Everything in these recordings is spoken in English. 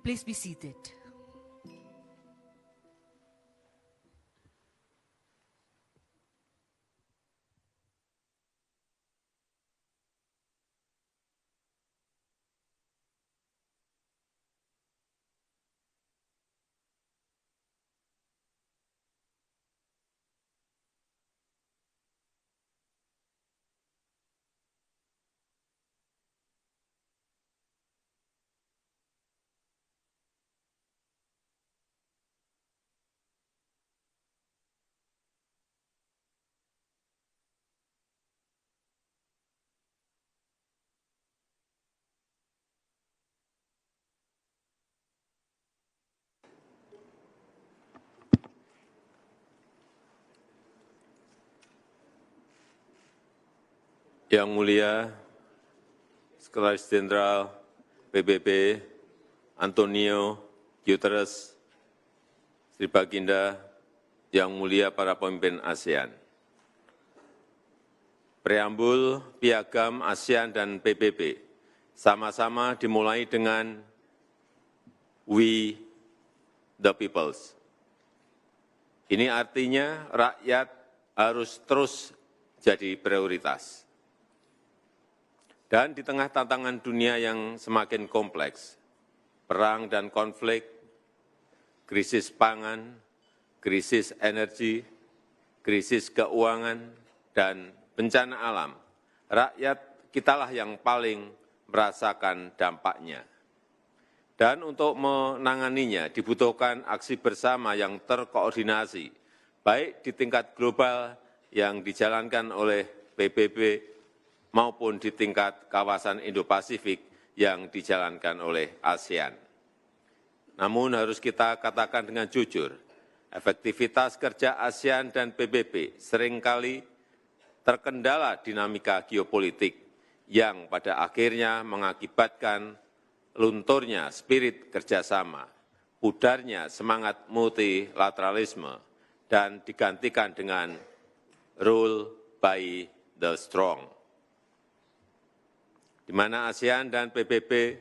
Please be seated. Yang Mulia Sekretaris Jenderal PBB Antonio Guterres, Sri Baginda, Yang Mulia para pemimpin ASEAN. Preambul Piagam ASEAN dan PBB sama-sama dimulai dengan We the Peoples. Ini artinya rakyat harus terus jadi prioritas. Dan di tengah tantangan dunia yang semakin kompleks, perang dan konflik, krisis pangan, krisis energi, krisis keuangan, dan bencana alam, rakyat kitalah yang paling merasakan dampaknya. Dan untuk menanganinya dibutuhkan aksi bersama yang terkoordinasi, baik di tingkat global yang dijalankan oleh PBB maupun di tingkat kawasan Indo-Pasifik yang dijalankan oleh ASEAN. Namun harus kita katakan dengan jujur, efektivitas kerja ASEAN dan PBB seringkali terkendala dinamika geopolitik yang pada akhirnya mengakibatkan lunturnya spirit kerjasama, pudarnya semangat multilateralisme, dan digantikan dengan rule by the strong, di mana ASEAN dan PBB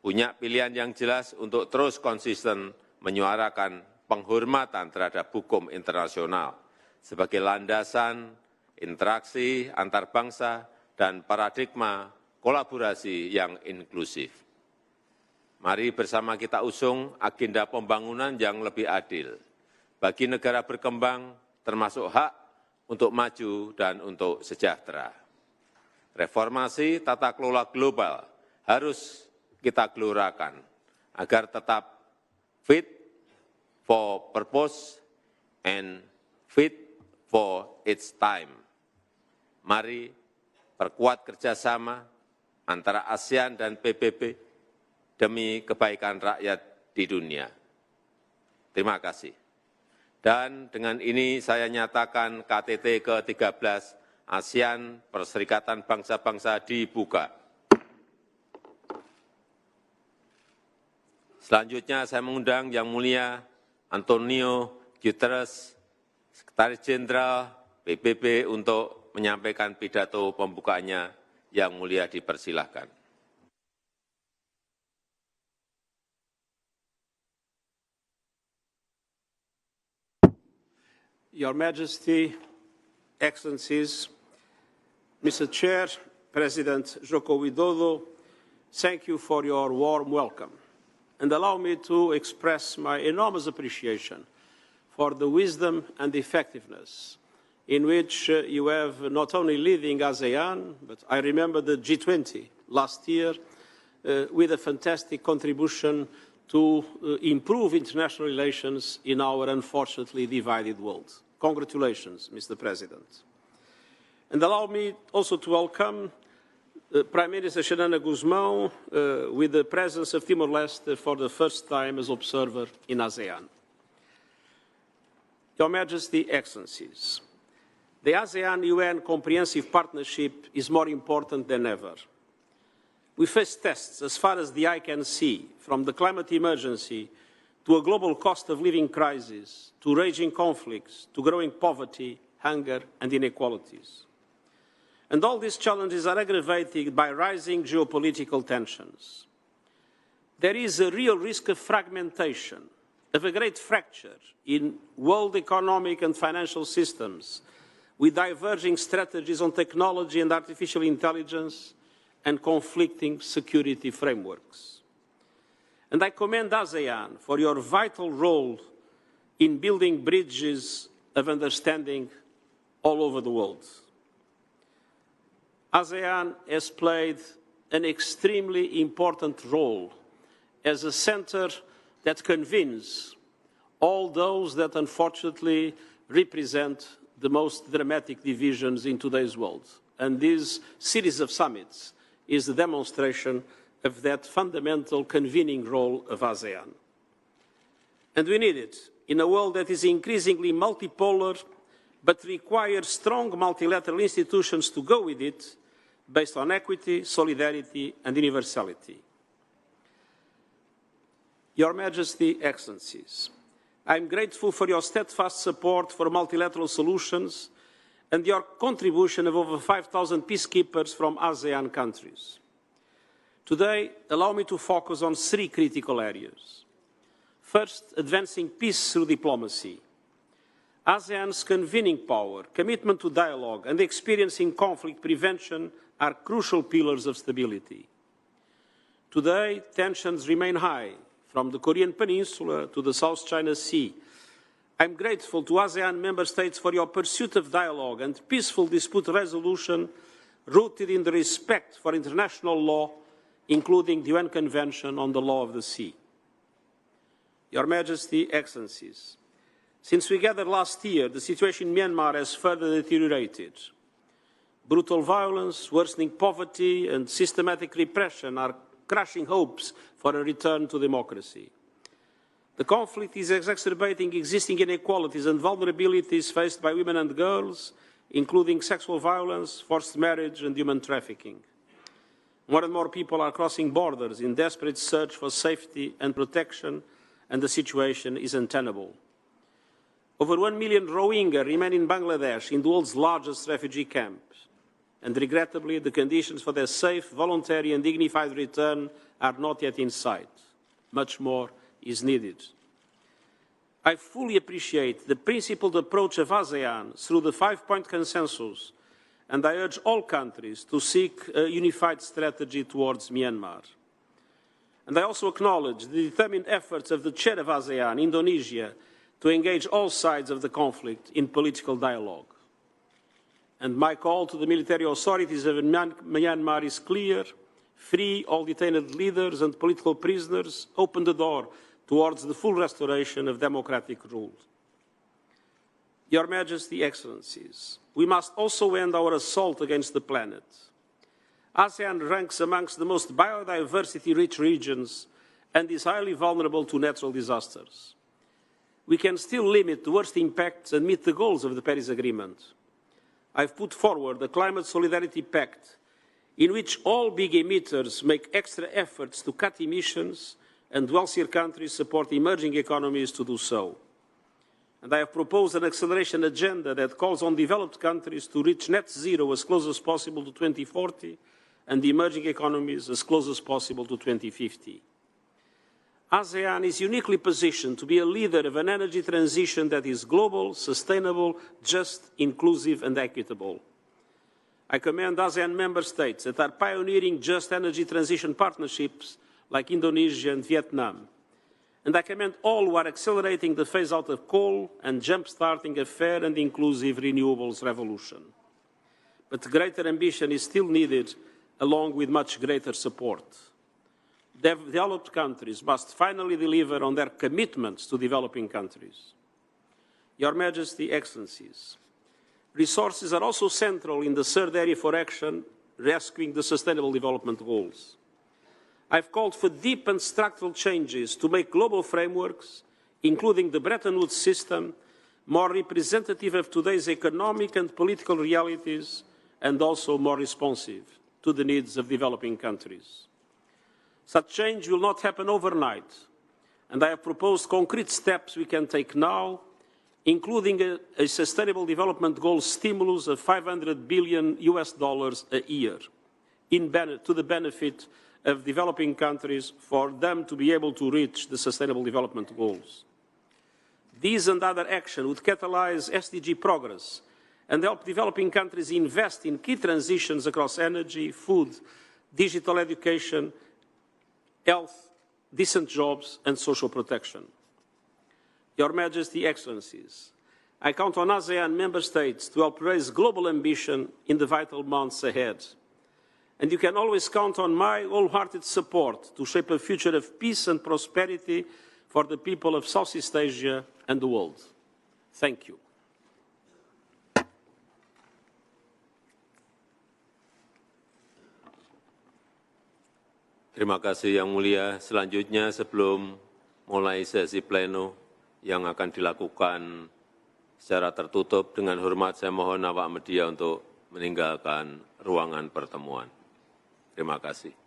punya pilihan yang jelas untuk terus konsisten menyuarakan penghormatan terhadap hukum internasional sebagai landasan interaksi antar bangsa dan paradigma kolaborasi yang inklusif. Mari bersama kita usung agenda pembangunan yang lebih adil bagi negara berkembang, termasuk hak untuk maju dan untuk sejahtera. Reformasi tata kelola global harus kita gelurakan agar tetap fit for purpose and fit for its time. Mari perkuat kerjasama antara ASEAN dan PBB demi kebaikan rakyat di dunia. Terima kasih. Dan dengan ini saya nyatakan KTT ke-13 ASEAN Perserikatan Bangsa-Bangsa dibuka. Selanjutnya saya mengundang Yang Mulia Antonio Guterres, Sekretaris Jenderal PBB untuk menyampaikan pidato pembukaannya. Yang Mulia dipersilahkan. Your Majesty, Excellencies, Mr. Chair, President Joko Widodo, thank you for your warm welcome. And allow me to express my enormous appreciation for the wisdom and effectiveness in which you have not only leading ASEAN, but I remember the G20 last year with a fantastic contribution to improve international relations in our unfortunately divided world. Congratulations, Mr. President. And allow me also to welcome Prime Minister Xanana Guzmão with the presence of Timor-Leste for the first time as observer in ASEAN. Your Majesty, Excellencies, the ASEAN-UN Comprehensive Partnership is more important than ever. We face tests as far as the eye can see, from the climate emergency to a global cost of living crisis, to raging conflicts, to growing poverty, hunger and inequalities. And all these challenges are aggravated by rising geopolitical tensions. there is a real risk of fragmentation, of a great fracture in world economic and financial systems, with diverging strategies on technology and artificial intelligence and conflicting security frameworks. And I commend ASEAN for your vital role in building bridges of understanding all over the world. ASEAN has played an extremely important role as a center that convenes all those that unfortunately represent the most dramatic divisions in today's world. And this series of summits is the demonstration of that fundamental convening role of ASEAN. And we need it in a world that is increasingly multipolar, but requires strong multilateral institutions to go with it, based on equity, solidarity, and universality. Your Majesty, Excellencies, I am grateful for your steadfast support for multilateral solutions and your contribution of over 5,000 peacekeepers from ASEAN countries. Today, allow me to focus on three critical areas. First, advancing peace through diplomacy. ASEAN's convening power, commitment to dialogue, and experience in conflict prevention are crucial pillars of stability. Today, tensions remain high, from the Korean Peninsula to the South China Sea. I am grateful to ASEAN member states for your pursuit of dialogue and peaceful dispute resolution rooted in the respect for international law, including the UN Convention on the Law of the Sea. Your Majesty, Excellencies, since we gathered last year, the situation in Myanmar has further deteriorated. Brutal violence, worsening poverty, and systematic repression are crushing hopes for a return to democracy. The conflict is exacerbating existing inequalities and vulnerabilities faced by women and girls, including sexual violence, forced marriage, and human trafficking. More and more people are crossing borders in desperate search for safety and protection, and the situation is untenable. Over 1 million Rohingya remain in Bangladesh, in the world's largest refugee camp. And regrettably, the conditions for their safe, voluntary and dignified return are not yet in sight. Much more is needed. I fully appreciate the principled approach of ASEAN through the 5-point consensus, and I urge all countries to seek a unified strategy towards Myanmar. And I also acknowledge the determined efforts of the chair of ASEAN, Indonesia, to engage all sides of the conflict in political dialogue. And my call to the military authorities of Myanmar is clear: free all detained leaders and political prisoners, open the door towards the full restoration of democratic rule. Your Majesty, Excellencies, we must also end our assault against the planet. ASEAN ranks amongst the most biodiversity-rich regions and is highly vulnerable to natural disasters. We can still limit the worst impacts and meet the goals of the Paris Agreement. I've put forward the Climate Solidarity Pact, in which all big emitters make extra efforts to cut emissions and wealthier countries support emerging economies to do so. And I have proposed an acceleration agenda that calls on developed countries to reach net zero as close as possible to 2040 and the emerging economies as close as possible to 2050. ASEAN is uniquely positioned to be a leader of an energy transition that is global, sustainable, just, inclusive and equitable. I commend ASEAN member states that are pioneering just energy transition partnerships like Indonesia and Vietnam. And I commend all who are accelerating the phase-out of coal and jump-starting a fair and inclusive renewables revolution. But greater ambition is still needed, along with much greater support. Developed countries must finally deliver on their commitments to developing countries. Your Majesty, Excellencies, resources are also central in the third area for action, rescuing the Sustainable Development Goals. I've called for deep and structural changes to make global frameworks, including the Bretton Woods system, more representative of today's economic and political realities and also more responsive to the needs of developing countries. Such change will not happen overnight, and I have proposed concrete steps we can take now, including a Sustainable Development Goals stimulus of $500 billion a year to the benefit of developing countries for them to be able to reach the Sustainable Development Goals. These and other action would catalyze SDG progress and help developing countries invest in key transitions across energy, food, digital education, health, decent jobs, and social protection. Your Majesty, Excellencies, I count on ASEAN member states to help raise global ambition in the vital months ahead. And you can always count on my wholehearted support to shape a future of peace and prosperity for the people of Southeast Asia and the world. Thank you. Terima kasih Yang Mulia. Selanjutnya sebelum mulai sesi pleno yang akan dilakukan secara tertutup, dengan hormat saya mohon awak media untuk meninggalkan ruangan pertemuan. Terima kasih.